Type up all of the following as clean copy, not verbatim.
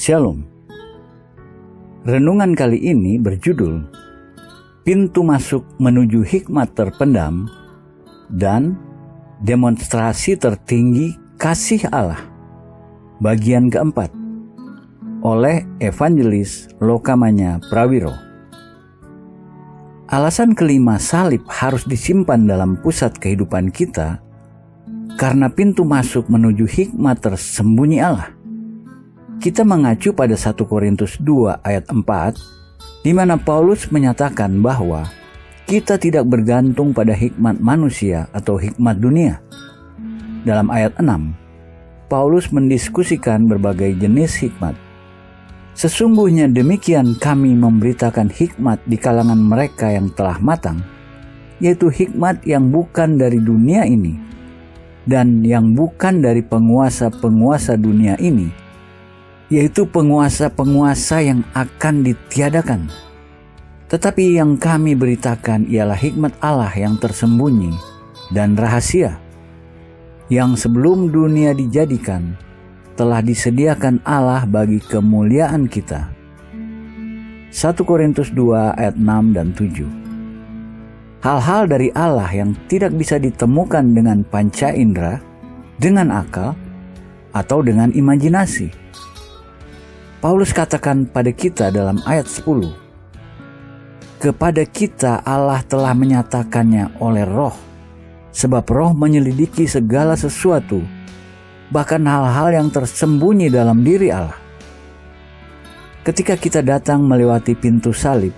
Shalom. Renungan kali ini berjudul Pintu Masuk Menuju Hikmat Terpendam dan Demonstrasi Tertinggi Kasih Allah. Bagian keempat oleh Evangelis Lokamanya Prawiro. Alasan kelima salib harus disimpan dalam pusat kehidupan kita karena pintu masuk menuju hikmat tersembunyi Allah. Kita mengacu pada 1 Korintus 2 ayat 4, di mana Paulus menyatakan bahwa kita tidak bergantung pada hikmat manusia atau hikmat dunia. Dalam ayat 6, Paulus mendiskusikan berbagai jenis hikmat. Sesungguhnya demikian kami memberitakan hikmat di kalangan mereka yang telah matang, yaitu hikmat yang bukan dari dunia ini, dan yang bukan dari penguasa-penguasa dunia ini, yaitu penguasa-penguasa yang akan ditiadakan. Tetapi yang kami beritakan ialah hikmat Allah yang tersembunyi dan rahasia, yang sebelum dunia dijadikan, telah disediakan Allah bagi kemuliaan kita. 1 Korintus 2 ayat 6 dan 7. Hal-hal dari Allah yang tidak bisa ditemukan dengan panca indera, dengan akal, atau dengan imajinasi. Paulus katakan pada kita dalam ayat 10, kepada kita Allah telah menyatakannya oleh Roh, sebab Roh menyelidiki segala sesuatu, bahkan hal-hal yang tersembunyi dalam diri Allah. Ketika kita datang melewati pintu salib,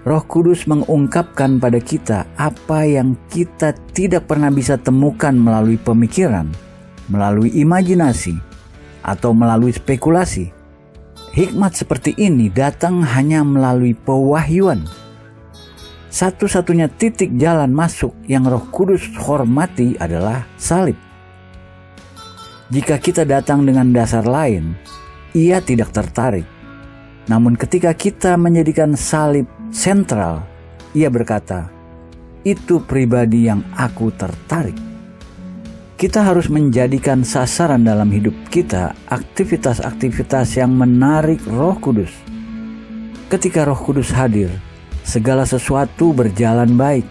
Roh Kudus mengungkapkan pada kita apa yang kita tidak pernah bisa temukan melalui pemikiran, melalui imajinasi, atau melalui spekulasi. Hikmat seperti ini datang hanya melalui pewahyuan. Satu-satunya titik jalan masuk yang Roh Kudus hormati adalah salib. Jika kita datang dengan dasar lain, Ia tidak tertarik. Namun ketika kita menjadikan salib sentral, Ia berkata, itu pribadi yang aku tertarik. Kita harus menjadikan sasaran dalam hidup kita aktivitas-aktivitas yang menarik Roh Kudus. Ketika Roh Kudus hadir, segala sesuatu berjalan baik.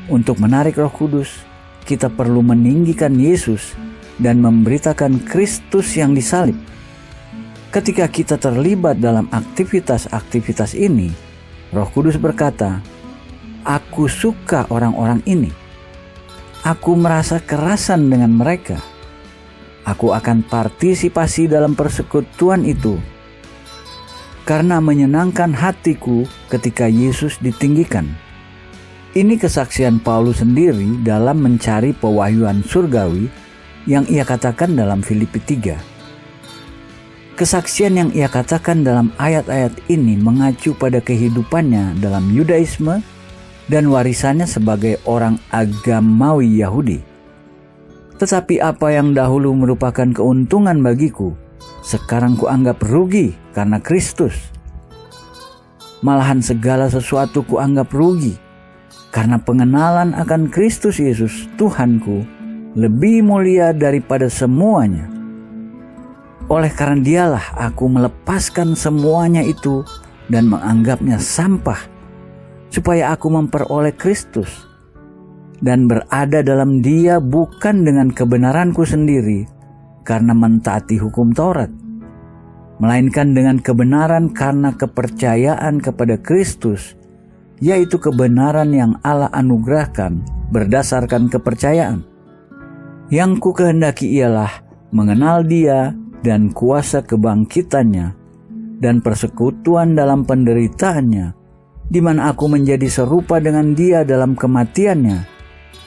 Untuk menarik Roh Kudus, kita perlu meninggikan Yesus dan memberitakan Kristus yang disalib. Ketika kita terlibat dalam aktivitas-aktivitas ini, Roh Kudus berkata, aku suka orang-orang ini. Aku merasa kerasan dengan mereka. Aku akan partisipasi dalam persekutuan itu, karena menyenangkan hatiku ketika Yesus ditinggikan. Ini kesaksian Paulus sendiri dalam mencari pewahyuan surgawi yang ia katakan dalam Filipi 3. Kesaksian yang ia katakan dalam ayat-ayat ini mengacu pada kehidupannya dalam Yudaisme dan warisannya sebagai orang agamawi Yahudi. Tetapi apa yang dahulu merupakan keuntungan bagiku, sekarang kuanggap rugi karena Kristus. Malahan segala sesuatu kuanggap rugi, karena pengenalan akan Kristus Yesus Tuhanku lebih mulia daripada semuanya. Oleh karena Dialah aku melepaskan semuanya itu dan menganggapnya sampah, supaya aku memperoleh Kristus dan berada dalam Dia bukan dengan kebenaranku sendiri karena mentaati hukum Taurat, melainkan dengan kebenaran karena kepercayaan kepada Kristus, yaitu kebenaran yang Allah anugerahkan berdasarkan kepercayaan. Yang ku kehendaki ialah mengenal Dia dan kuasa kebangkitannya dan persekutuan dalam penderitaannya, di mana aku menjadi serupa dengan Dia dalam kematiannya,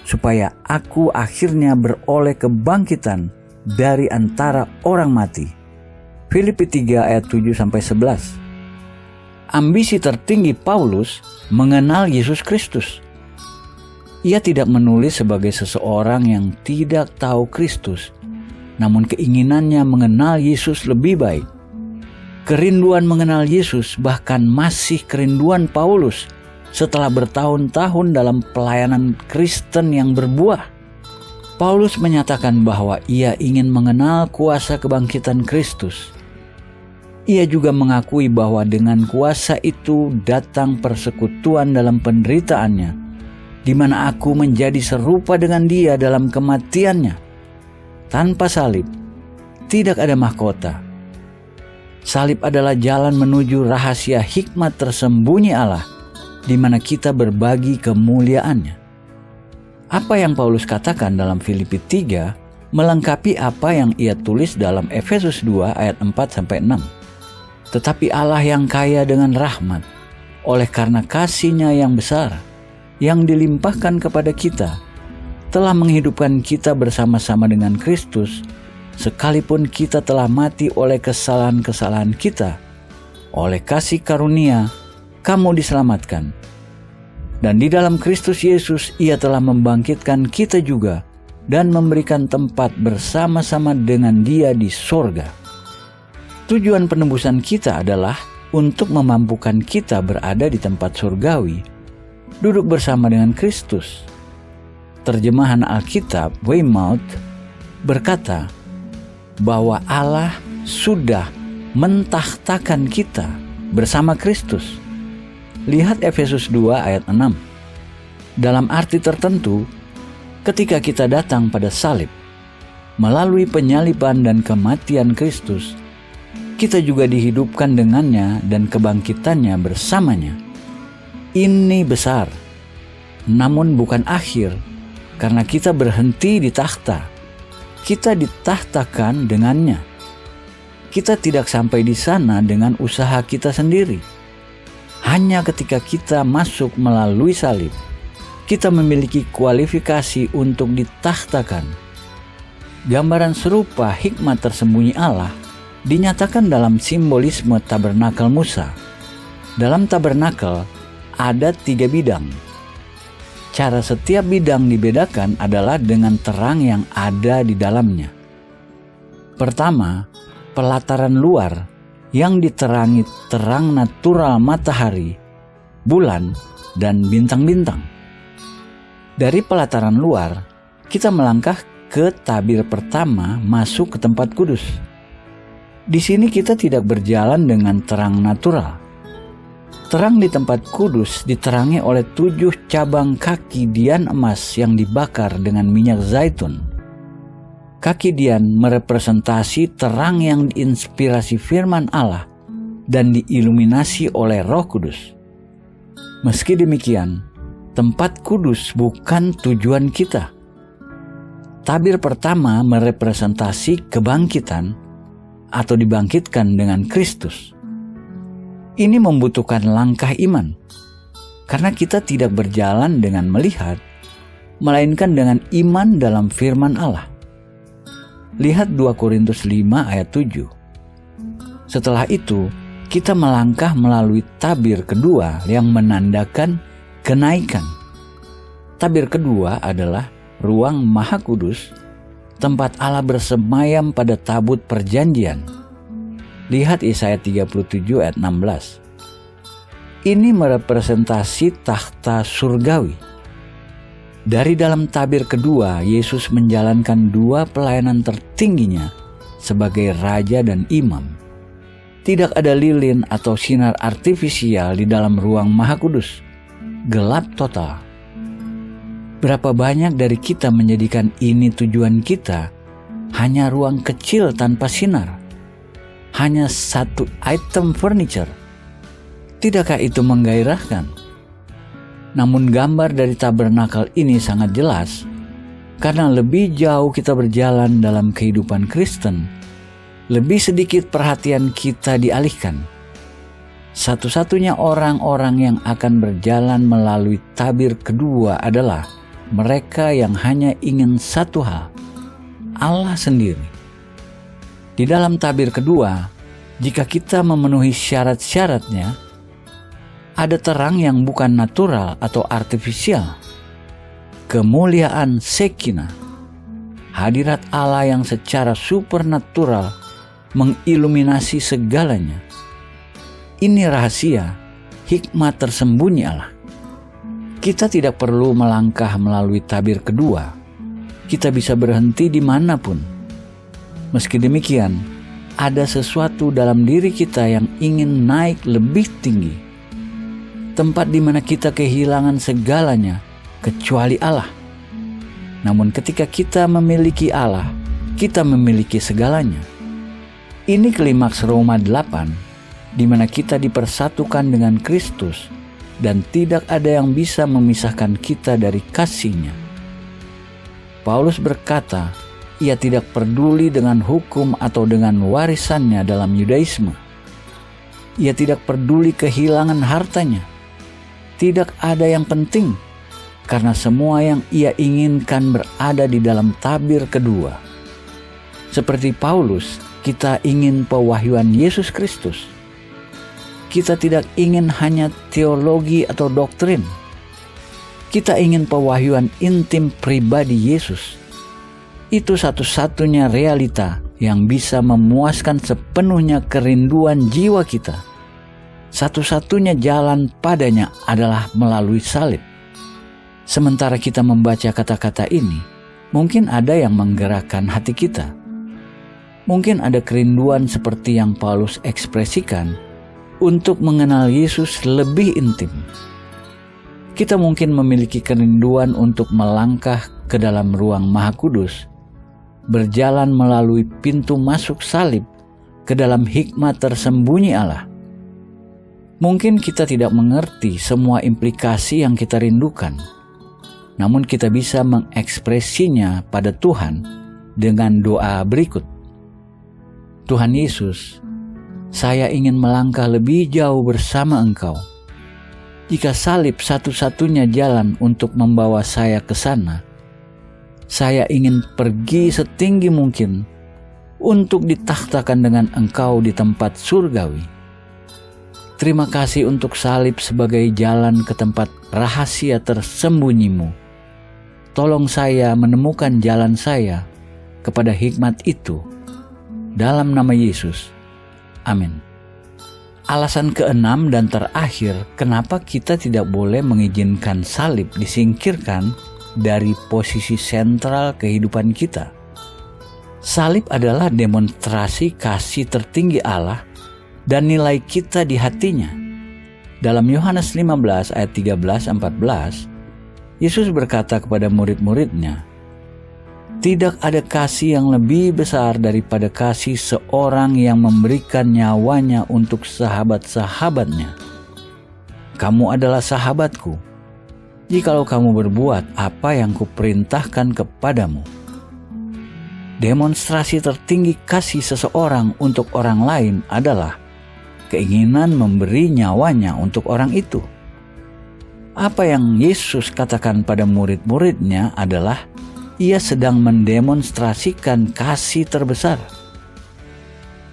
supaya aku akhirnya beroleh kebangkitan dari antara orang mati. Filipi 3 ayat 7-11. Ambisi tertinggi Paulus mengenal Yesus Kristus. Ia tidak menulis sebagai seseorang yang tidak tahu Kristus, namun keinginannya mengenal Yesus lebih baik. Kerinduan mengenal Yesus bahkan masih kerinduan Paulus setelah bertahun-tahun dalam pelayanan Kristen yang berbuah. Paulus menyatakan bahwa ia ingin mengenal kuasa kebangkitan Kristus. Ia juga mengakui bahwa dengan kuasa itu datang persekutuan dalam penderitaannya, di mana aku menjadi serupa dengan Dia dalam kematiannya. Tanpa salib, tidak ada mahkota. Salib adalah jalan menuju rahasia hikmat tersembunyi Allah, di mana kita berbagi kemuliaannya. Apa yang Paulus katakan dalam Filipi 3 melengkapi apa yang ia tulis dalam Efesus 2 ayat 4-6. Tetapi Allah yang kaya dengan rahmat, oleh karena kasih-Nya yang besar, yang dilimpahkan kepada kita, telah menghidupkan kita bersama-sama dengan Kristus, sekalipun kita telah mati oleh kesalahan-kesalahan kita. Oleh kasih karunia, kamu diselamatkan. Dan di dalam Kristus Yesus, Ia telah membangkitkan kita juga dan memberikan tempat bersama-sama dengan Dia di sorga. Tujuan penebusan kita adalah untuk memampukan kita berada di tempat surgawi, duduk bersama dengan Kristus. Terjemahan Alkitab Weymouth berkata bahwa Allah sudah mentahtakan kita bersama Kristus. Lihat Efesus 2 ayat 6. Dalam arti tertentu, ketika kita datang pada salib, melalui penyaliban dan kematian Kristus, kita juga dihidupkan dengannya dan kebangkitannya bersamanya. Ini besar, namun bukan akhir, karena kita berhenti di takhta. Kita ditahtakan dengannya. Kita tidak sampai di sana dengan usaha kita sendiri. Hanya ketika kita masuk melalui salib, kita memiliki kualifikasi untuk ditahtakan. Gambaran serupa hikmat tersembunyi Allah dinyatakan dalam simbolisme tabernakel Musa. Dalam tabernakel ada 3 bidang. Cara setiap bidang dibedakan adalah dengan terang yang ada di dalamnya. Pertama, pelataran luar yang diterangi terang natural matahari, bulan, dan bintang-bintang. Dari pelataran luar, kita melangkah ke tabir pertama masuk ke tempat kudus. Di sini kita tidak berjalan dengan terang natural. Terang di tempat kudus diterangi oleh 7 cabang kaki dian emas yang dibakar dengan minyak zaitun. Kaki dian merepresentasi terang yang diinspirasi firman Allah dan diiluminasi oleh Roh Kudus. Meski demikian, tempat kudus bukan tujuan kita. Tabir pertama merepresentasi kebangkitan atau dibangkitkan dengan Kristus. Ini membutuhkan langkah iman, karena kita tidak berjalan dengan melihat, melainkan dengan iman dalam firman Allah. Lihat 2 Korintus 5 ayat 7. Setelah itu, kita melangkah melalui tabir kedua yang menandakan kenaikan. Tabir kedua adalah ruang Maha Kudus, tempat Allah bersemayam pada tabut perjanjian. Lihat Yesaya 37 ayat 16. Ini merepresentasi takhta surgawi. Dari dalam tabir kedua, Yesus menjalankan 2 pelayanan tertingginya sebagai Raja dan Imam. Tidak ada lilin atau sinar artifisial di dalam ruang Maha Kudus. Gelap total. Berapa banyak dari kita menjadikan ini tujuan kita? Hanya ruang kecil tanpa sinar. Hanya 1 item furniture. Tidakkah itu menggairahkan? Namun gambar dari tabernakel ini sangat jelas, karena lebih jauh kita berjalan dalam kehidupan Kristen, lebih sedikit perhatian kita dialihkan. Satu-satunya orang-orang yang akan berjalan melalui tabir kedua adalah mereka yang hanya ingin satu hal, Allah sendiri. Di dalam tabir kedua, jika kita memenuhi syarat-syaratnya, ada terang yang bukan natural atau artifisial. Kemuliaan Shekinah, hadirat Allah yang secara supernatural mengiluminasi segalanya. Ini rahasia, hikmat tersembunyi Allah. Kita tidak perlu melangkah melalui tabir kedua. Kita bisa berhenti dimanapun. Meski demikian, ada sesuatu dalam diri kita yang ingin naik lebih tinggi. Tempat di mana kita kehilangan segalanya kecuali Allah. Namun ketika kita memiliki Allah, kita memiliki segalanya. Ini klimaks Roma 8, di mana kita dipersatukan dengan Kristus dan tidak ada yang bisa memisahkan kita dari kasih-Nya. Paulus berkata, ia tidak peduli dengan hukum atau dengan warisannya dalam Yudaisme. Ia tidak peduli kehilangan hartanya. Tidak ada yang penting, karena semua yang ia inginkan berada di dalam tabir kedua. Seperti Paulus, kita ingin pewahyuan Yesus Kristus. Kita tidak ingin hanya teologi atau doktrin. Kita ingin pewahyuan intim pribadi Yesus. Itu satu-satunya realita yang bisa memuaskan sepenuhnya kerinduan jiwa kita. Satu-satunya jalan padanya adalah melalui salib. Sementara kita membaca kata-kata ini, mungkin ada yang menggerakkan hati kita. Mungkin ada kerinduan seperti yang Paulus ekspresikan untuk mengenal Yesus lebih intim. Kita mungkin memiliki kerinduan untuk melangkah ke dalam ruang Maha Kudus, berjalan melalui pintu masuk salib ke dalam hikmat tersembunyi Allah. Mungkin kita tidak mengerti semua implikasi yang kita rindukan, namun kita bisa mengekspresinya pada Tuhan dengan doa berikut. Tuhan Yesus, saya ingin melangkah lebih jauh bersama Engkau. Jika salib satu-satunya jalan untuk membawa saya ke sana, saya ingin pergi setinggi mungkin untuk ditakhtakan dengan Engkau di tempat surgawi. Terima kasih untuk salib sebagai jalan ke tempat rahasia tersembunyi-Mu. Tolong saya menemukan jalan saya kepada hikmat itu. Dalam nama Yesus. Amin. Alasan keenam dan terakhir kenapa kita tidak boleh mengizinkan salib disingkirkan dari posisi sentral kehidupan kita. Salib adalah demonstrasi kasih tertinggi Allah dan nilai kita di hatinya. Dalam Yohanes 15 ayat 13-14, Yesus berkata kepada murid-muridnya, tidak ada kasih yang lebih besar daripada kasih seorang yang memberikan nyawanya untuk sahabat-sahabatnya. Kamu adalah sahabatku, jikalau kamu berbuat apa yang kuperintahkan kepadamu. Demonstrasi tertinggi kasih seseorang untuk orang lain adalah keinginan memberi nyawanya untuk orang itu. Apa yang Yesus katakan pada murid-muridnya adalah ia sedang mendemonstrasikan kasih terbesar.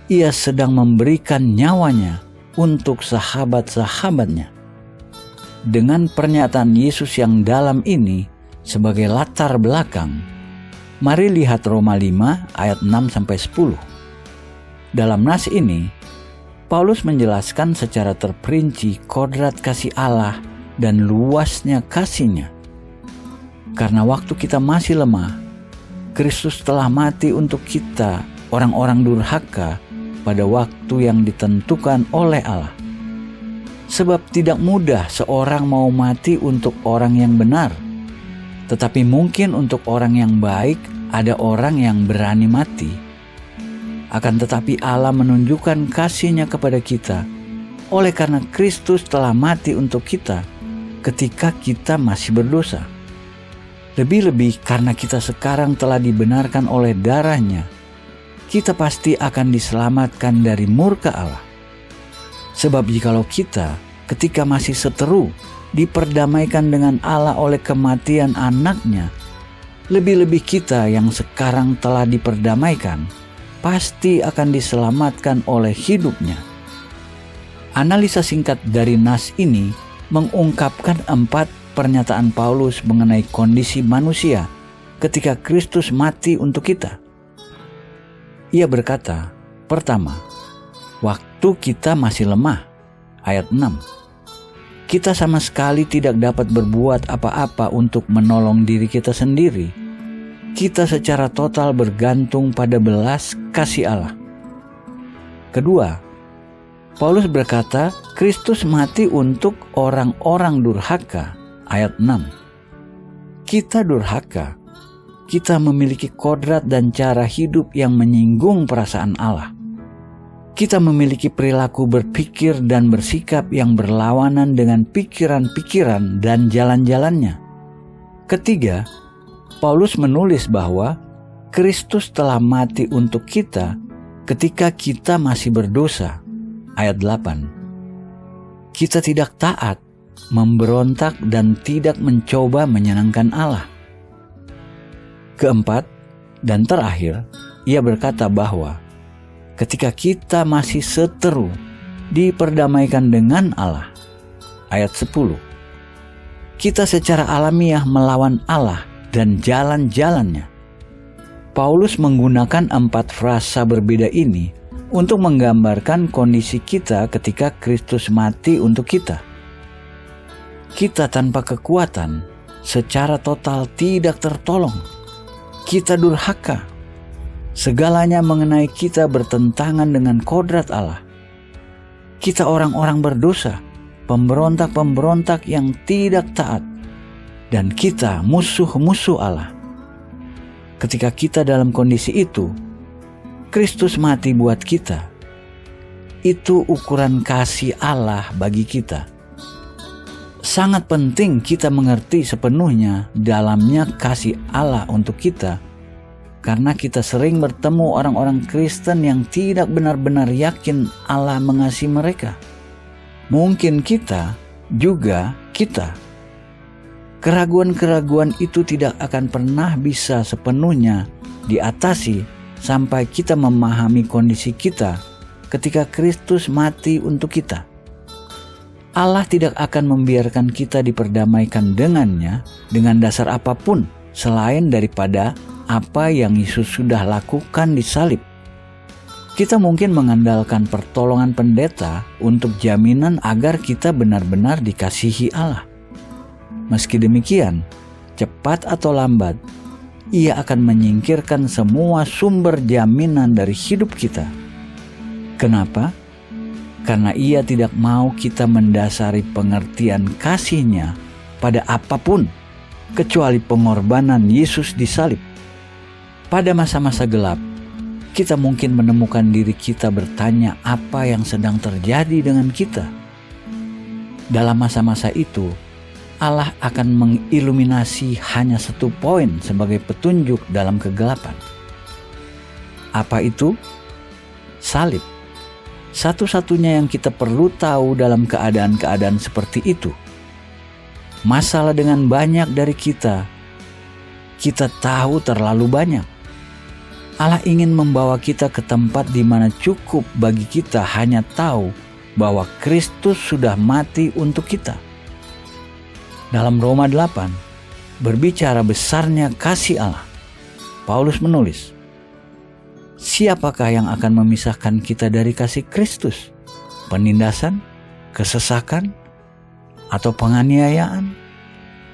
Ia sedang memberikan nyawanya untuk sahabat-sahabatnya. Dengan pernyataan Yesus yang dalam ini sebagai latar belakang, mari lihat Roma 5 ayat 6-10. Dalam nas ini, Paulus menjelaskan secara terperinci kodrat kasih Allah dan luasnya kasih-Nya. Karena waktu kita masih lemah, Kristus telah mati untuk kita, orang-orang durhaka, pada waktu yang ditentukan oleh Allah. Sebab tidak mudah seorang mau mati untuk orang yang benar, tetapi mungkin untuk orang yang baik ada orang yang berani mati. Akan tetapi Allah menunjukkan kasih-Nya kepada kita oleh karena Kristus telah mati untuk kita ketika kita masih berdosa. Lebih-lebih karena kita sekarang telah dibenarkan oleh darah-Nya, kita pasti akan diselamatkan dari murka Allah. Sebab jikalau kita ketika masih seteru diperdamaikan dengan Allah oleh kematian anak-Nya, lebih-lebih kita yang sekarang telah diperdamaikan pasti akan diselamatkan oleh hidup-Nya. Analisa singkat dari nas ini mengungkapkan 4 pernyataan Paulus mengenai kondisi manusia ketika Kristus mati untuk kita. Ia berkata, pertama, waktu kita masih lemah, ayat 6. Kita sama sekali tidak dapat berbuat apa-apa untuk menolong diri kita sendiri. Kita secara total bergantung pada belas kasih Allah. Kedua, Paulus berkata, Kristus mati untuk orang-orang durhaka, ayat 6. Kita durhaka, kita memiliki kodrat dan cara hidup yang menyinggung perasaan Allah. Kita memiliki perilaku berpikir dan bersikap yang berlawanan dengan pikiran-pikiran dan jalan-jalannya. Ketiga, Paulus menulis bahwa Kristus telah mati untuk kita ketika kita masih berdosa. Ayat 8. Kita tidak taat, memberontak, dan tidak mencoba menyenangkan Allah. Keempat, dan terakhir, ia berkata bahwa ketika kita masih seteru, diperdamaikan dengan Allah. Ayat 10. Kita secara alamiah melawan Allah dan jalan-jalannya. Paulus menggunakan 4 frasa berbeda ini untuk menggambarkan kondisi kita ketika Kristus mati untuk kita. Kita tanpa kekuatan, secara total tidak tertolong. Kita durhaka. Segalanya mengenai kita bertentangan dengan kodrat Allah. Kita orang-orang berdosa, pemberontak-pemberontak yang tidak taat, dan kita musuh-musuh Allah. Ketika kita dalam kondisi itu, Kristus mati buat kita. Itu ukuran kasih Allah bagi kita. Sangat penting kita mengerti sepenuhnya dalamnya kasih Allah untuk kita, karena kita sering bertemu orang-orang Kristen yang tidak benar-benar yakin Allah mengasihi mereka. Mungkin kita. Keraguan-keraguan itu tidak akan pernah bisa sepenuhnya diatasi sampai kita memahami kondisi kita ketika Kristus mati untuk kita. Allah tidak akan membiarkan kita diperdamaikan dengannya dengan dasar apapun selain daripada apa yang Yesus sudah lakukan di salib. Kita mungkin mengandalkan pertolongan pendeta untuk jaminan agar kita benar-benar dikasihi Allah. Meski demikian, cepat atau lambat, Ia akan menyingkirkan semua sumber jaminan dari hidup kita. Kenapa? Karena Ia tidak mau kita mendasari pengertian kasih-Nya pada apapun, kecuali pengorbanan Yesus di salib. Pada masa-masa gelap, kita mungkin menemukan diri kita bertanya apa yang sedang terjadi dengan kita. Dalam masa-masa itu, Allah akan mengiluminasi hanya 1 poin sebagai petunjuk dalam kegelapan. Apa itu? Salib. Satu-satunya yang kita perlu tahu dalam keadaan-keadaan seperti itu. Masalah dengan banyak dari kita tahu terlalu banyak. Allah ingin membawa kita ke tempat di mana cukup bagi kita hanya tahu bahwa Kristus sudah mati untuk kita. Dalam Roma 8, berbicara besarnya kasih Allah, Paulus menulis, siapakah yang akan memisahkan kita dari kasih Kristus? Penindasan, kesesakan, atau penganiayaan,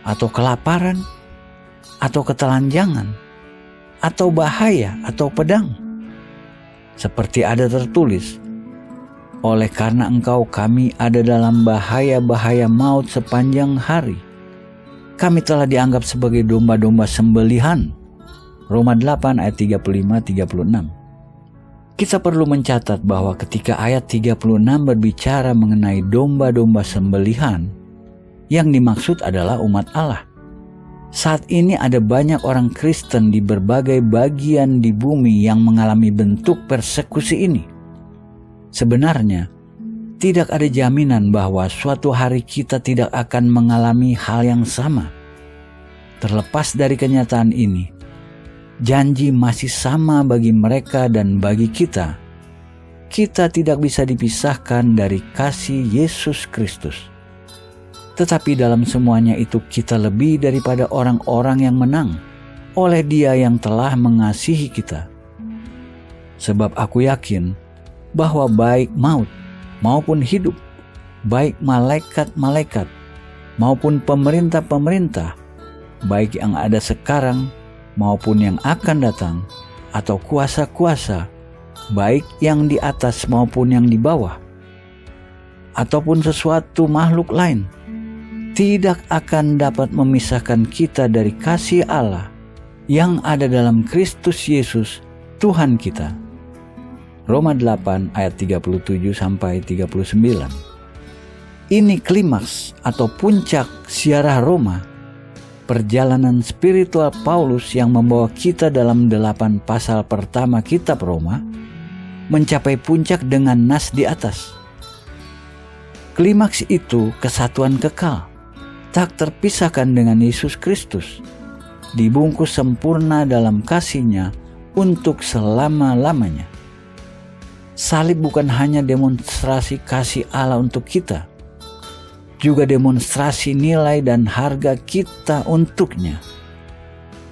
atau kelaparan, atau ketelanjangan, atau bahaya, atau pedang? Seperti ada tertulis, oleh karena engkau kami ada dalam bahaya-bahaya maut sepanjang hari. Kami telah dianggap sebagai domba-domba sembelihan. Roma 8 ayat 35-36. Kita perlu mencatat bahwa ketika ayat 36 berbicara mengenai domba-domba sembelihan, yang dimaksud adalah umat Allah. Saat ini ada banyak orang Kristen di berbagai bagian di bumi yang mengalami bentuk persekusi ini. Sebenarnya, tidak ada jaminan bahwa suatu hari kita tidak akan mengalami hal yang sama. Terlepas dari kenyataan ini, janji masih sama bagi mereka dan bagi kita. Kita tidak bisa dipisahkan dari kasih Yesus Kristus. Tetapi dalam semuanya itu kita lebih daripada orang-orang yang menang oleh Dia yang telah mengasihi kita. Sebab aku yakin bahwa baik maut maupun hidup, baik malaikat-malaikat maupun pemerintah-pemerintah, baik yang ada sekarang maupun yang akan datang, atau kuasa-kuasa, baik yang di atas maupun yang di bawah, ataupun sesuatu makhluk lain, tidak akan dapat memisahkan kita dari kasih Allah yang ada dalam Kristus Yesus Tuhan kita. Roma 8 ayat 37-39. Ini klimaks atau puncak ziarah Roma, perjalanan spiritual Paulus yang membawa kita dalam 8 pasal pertama kitab Roma mencapai puncak dengan nas di atas. Klimaks itu kesatuan kekal, tak terpisahkan dengan Yesus Kristus, dibungkus sempurna dalam kasih-Nya untuk selama-lamanya. Salib bukan hanya demonstrasi kasih Allah untuk kita, juga demonstrasi nilai dan harga kita untuknya.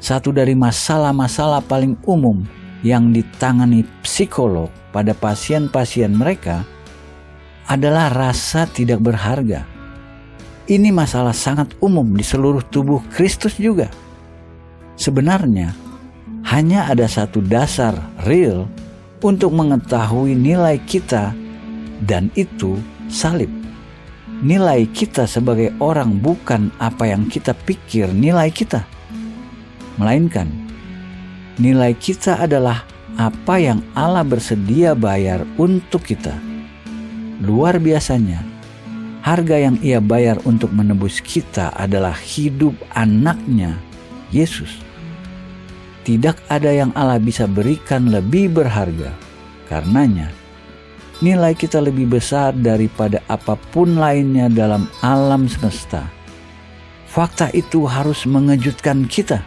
Satu dari masalah-masalah paling umum yang ditangani psikolog pada pasien-pasien mereka adalah rasa tidak berharga. Ini masalah sangat umum di seluruh tubuh Kristus juga. Sebenarnya, hanya ada satu dasar real untuk mengetahui nilai kita, dan itu salib. Nilai kita sebagai orang bukan apa yang kita pikir nilai kita, melainkan nilai kita adalah apa yang Allah bersedia bayar untuk kita. Luar biasanya, harga yang Ia bayar untuk menebus kita adalah hidup Anak-Nya, Yesus. Tidak ada yang Allah bisa berikan lebih berharga. Karenanya, nilai kita lebih besar daripada apapun lainnya dalam alam semesta. Fakta itu harus mengejutkan kita.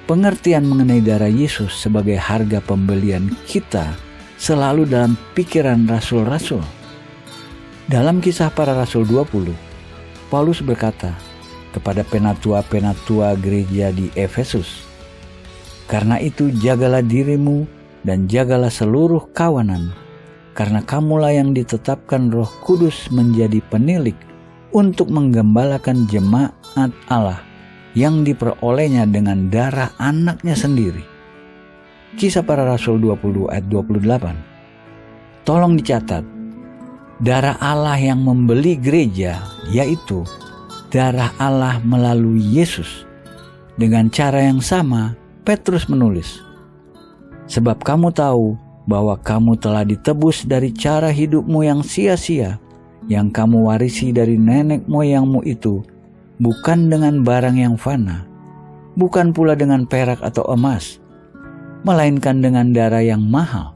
Pengertian mengenai darah Yesus sebagai harga pembelian kita selalu dalam pikiran rasul-rasul. Dalam Kisah Para Rasul 20, Paulus berkata kepada penatua-penatua gereja di Efesus, "Karena itu jagalah dirimu dan jagalah seluruh kawanan, karena kamulah yang ditetapkan Roh Kudus menjadi penilik untuk menggembalakan jemaat Allah yang diperolehnya dengan darah Anak-Nya sendiri." Kisah Para Rasul 20 ayat 28. Tolong dicatat, darah Allah yang membeli gereja, yaitu darah Allah melalui Yesus. Dengan cara yang sama, Petrus menulis, "Sebab kamu tahu bahwa kamu telah ditebus dari cara hidupmu yang sia-sia, yang kamu warisi dari nenek moyangmu itu, bukan dengan barang yang fana, bukan pula dengan perak atau emas, melainkan dengan darah yang mahal,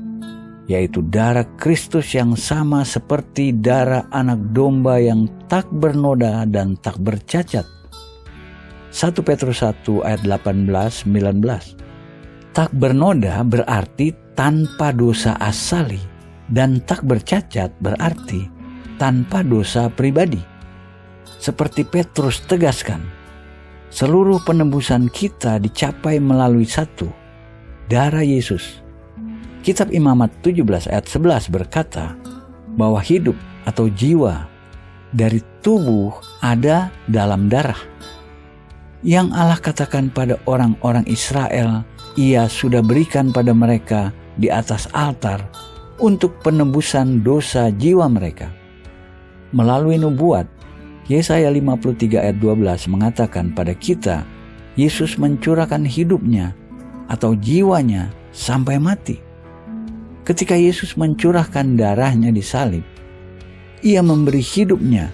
yaitu darah Kristus yang sama seperti darah anak domba yang tak bernoda dan tak bercacat." 1 Petrus 1 ayat 18-19. Tak bernoda berarti tanpa dosa asali, dan tak bercacat berarti tanpa dosa pribadi. Seperti Petrus tegaskan, seluruh penebusan kita dicapai melalui satu, darah Yesus. Kitab Imamat 17 ayat 11 berkata bahwa hidup atau jiwa dari tubuh ada dalam darah. Yang Allah katakan pada orang-orang Israel, Ia sudah berikan pada mereka di atas altar untuk penebusan dosa jiwa mereka. Melalui nubuat, Yesaya 53 ayat 12 mengatakan pada kita, Yesus mencurahkan hidupnya atau jiwanya sampai mati. Ketika Yesus mencurahkan darahnya di salib, Ia memberi hidupnya,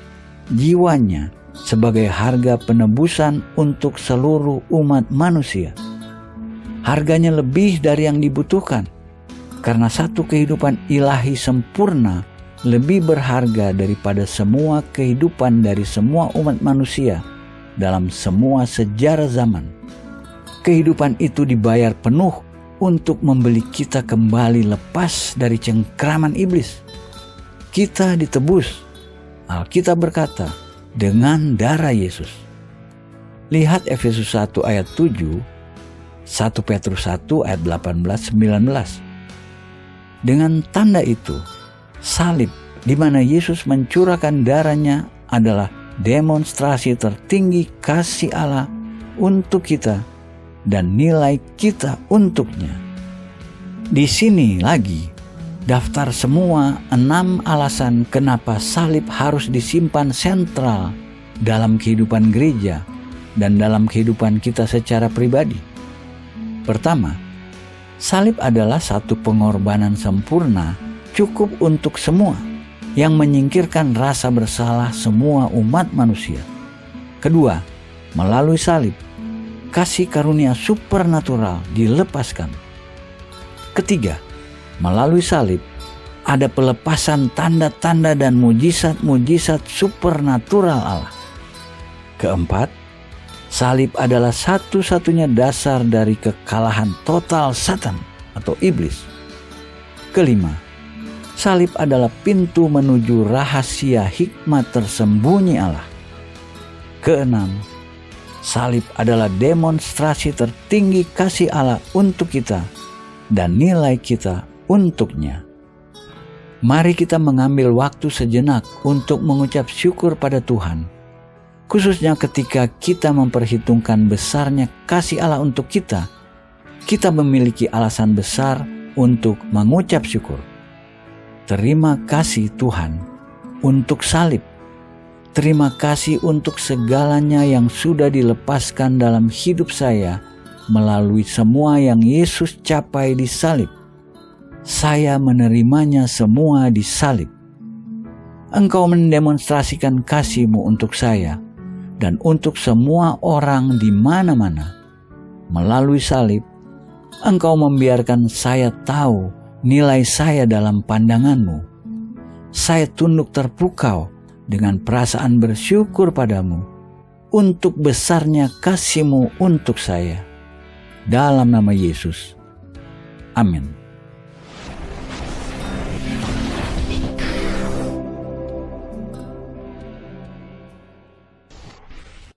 jiwanya, sebagai harga penebusan untuk seluruh umat manusia. Harganya lebih dari yang dibutuhkan, karena satu kehidupan ilahi sempurna lebih berharga daripada semua kehidupan dari semua umat manusia dalam semua sejarah zaman. Kehidupan itu dibayar penuh untuk membeli kita kembali lepas dari cengkraman iblis. Kita ditebus, Alkitab berkata, dengan darah Yesus. Lihat Efesus 1 ayat 7, 1 Petrus 1 ayat 18-19. Dengan tanda itu, salib di mana Yesus mencurahkan darahnya adalah demonstrasi tertinggi kasih Allah untuk kita dan nilai kita untuknya. Di sini lagi daftar semua 6 alasan kenapa salib harus disimpan sentral dalam kehidupan gereja dan dalam kehidupan kita secara pribadi. Pertama, salib adalah satu pengorbanan sempurna cukup untuk semua yang menyingkirkan rasa bersalah semua umat manusia. Kedua, melalui salib, kasih karunia supernatural dilepaskan. Ketiga, melalui salib, ada pelepasan tanda-tanda dan mujizat-mujizat supernatural Allah. Keempat, salib adalah satu-satunya dasar dari kekalahan total Satan atau iblis. Kelima, salib adalah pintu menuju rahasia hikmat tersembunyi Allah. Keenam, salib adalah demonstrasi tertinggi kasih Allah untuk kita dan nilai kita untuknya. Mari kita mengambil waktu sejenak untuk mengucap syukur pada Tuhan, khususnya ketika kita memperhitungkan besarnya kasih Allah untuk kita. Kita memiliki alasan besar untuk mengucap syukur. Terima kasih Tuhan untuk salib. Terima kasih untuk segalanya yang sudah dilepaskan dalam hidup saya melalui semua yang Yesus capai di salib. Saya menerimanya semua di salib. Engkau mendemonstrasikan kasih-Mu untuk saya dan untuk semua orang di mana-mana. Melalui salib, Engkau membiarkan saya tahu nilai saya dalam pandangan-Mu. Saya tunduk terpukau dengan perasaan bersyukur padamu untuk besarnya kasih-Mu untuk saya. Dalam nama Yesus. Amin.